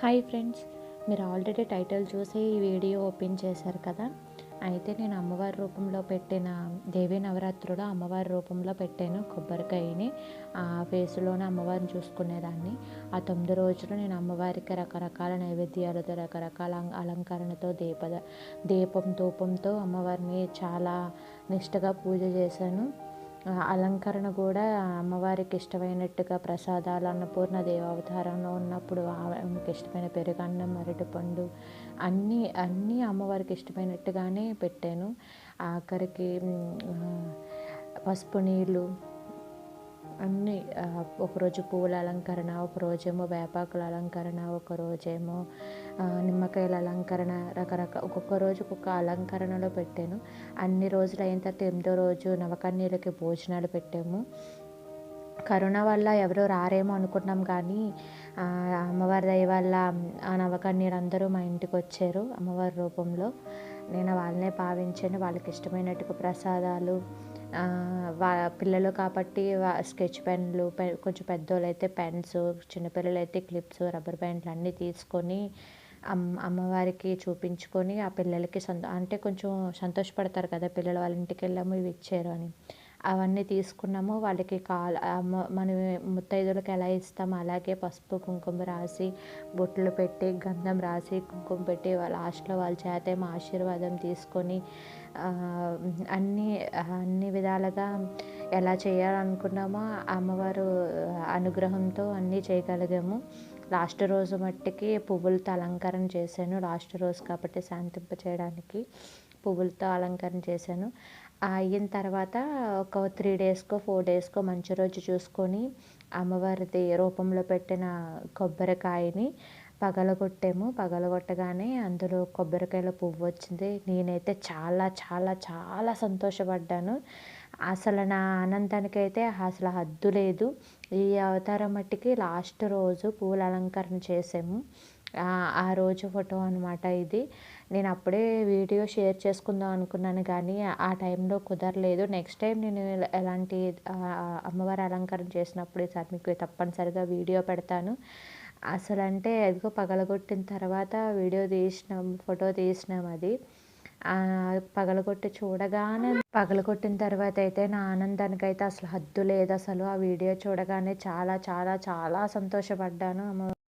Hi friends, మీరు already title చూసి ఈ వీడియో ఓపెన్ చేశారు కదా. అయితే నేను అమ్మవారి రూపంలో పెట్టిన దేవీ నవరాత్రులు అమ్మవారి రూపంలో పెట్టాను కొబ్బరికాయని. ఆ ఫేస్లోనే అమ్మవారిని చూసుకునేదాన్ని. ఆ 9 రోజులు నేను అమ్మవారికి రకరకాల నైవేద్యాలతో రకరకాల అలంకరణతో దీపం ధూపంతో అమ్మవారిని చాలా నిష్టగా పూజ చేశాను. అలంకరణ కూడా అమ్మవారికి ఇష్టమైనట్టుగా ప్రసాదాలు అన్నపూర్ణ దేవావతారంలో ఉన్నప్పుడు ఆమెకి ఇష్టమైన పెరుగన్నం, అరటిపండు అన్నీ అమ్మవారికి ఇష్టమైనట్టుగానే పెట్టాను. ఆఖరికి పసుపు నీళ్ళు అన్నీ, ఒకరోజు పువ్వుల అలంకరణ, ఒకరోజేమో వేపాకుల అలంకరణ, ఒకరోజేమో నిమ్మకాయల అలంకరణ, ఒక్కొక్క రోజు ఒక్కొక్క అలంకరణలో పెట్టాను. అన్ని రోజులు అయిన తర్వాత 8వ రోజు నవకన్యలకి భోజనాలు పెట్టాము. కరోనా వల్ల ఎవరు రారేమో అనుకున్నాం, కానీ అమ్మవారి దయ వల్ల ఆ నవకన్యలందరూ మా ఇంటికి వచ్చారు అమ్మవారి రూపంలో. నేను వాళ్ళనే భావించాను. వాళ్ళకి ఇష్టమైనట్టుగా ప్రసాదాలు, పిల్లలు కాబట్టి స్కెచ్ పెన్లు, కొంచెం పెద్దోళ్ళు అయితే పెన్స్, చిన్నపిల్లలు అయితే క్లిప్స్, రబ్బర్ బ్యాండ్లు అన్నీ తీసుకొని అమ్మవారికి చూపించుకొని ఆ పిల్లలకి అంటే కొంచెం సంతోషపడతారు కదా పిల్లలు, వాళ్ళ ఇంటికి వెళ్ళాము ఇవి ఇచ్చారు అని. అవన్నీ తీసుకున్నాము. వాళ్ళకి మనం ముత్తైదువులకు ఎలా ఇస్తామో అలాగే పసుపు కుంకుమ రాసి, బొట్లు పెట్టి, గంధం రాసి, కుంకుమ పెట్టి లాస్ట్లో వాళ్ళ చేతేమో ఆశీర్వాదం తీసుకొని అన్ని విధాలుగా ఎలా చేయాలనుకున్నామో అమ్మవారు అనుగ్రహంతో అన్నీ చేయగలిగాము. లాస్ట్ రోజు మట్టికి పువ్వులతో అలంకరణ చేశాను. లాస్ట్ రోజు కాబట్టి శాంతింప చేయడానికి పువ్వులతో అలంకరణ చేశాను. అయిన తర్వాత ఒక 3 డేస్కో 4 డేస్కో మంచి రోజు చూసుకొని అమ్మవారిది రూపంలో పెట్టిన కొబ్బరికాయని పగలగొట్టగానే అందులో కొబ్బరికాయలో పువ్వు వచ్చింది. నేనైతే చాలా చాలా చాలా సంతోషపడ్డాను. అసలు నా ఆనందానికైతే అసలు హద్దు లేదు. ఈ అవతారం మట్టికి లాస్ట్ రోజు పూల అలంకరణ చేసాము. ఆ రోజు ఫోటో అనమాట ఇది. నేను అప్పుడే వీడియో షేర్ చేసుకుందాం అనుకున్నాను, కానీ ఆ టైంలో కుదరలేదు. నెక్స్ట్ టైం నేను ఎలాంటి అమ్మవారి అలంకరణ చేసినప్పుడు ఈసారి మీకు తప్పనిసరిగా వీడియో పెడతాను. అసలు అంటే ఎదుగో పగలగొట్టిన తర్వాత ఫోటో తీసినాం అది. పగలగొట్టిన తర్వాత అయితే నా ఆనందానికైతే అసలు హద్దు లేదు. అసలు ఆ వీడియో చూడగానే చాలా చాలా చాలా సంతోషపడ్డాను.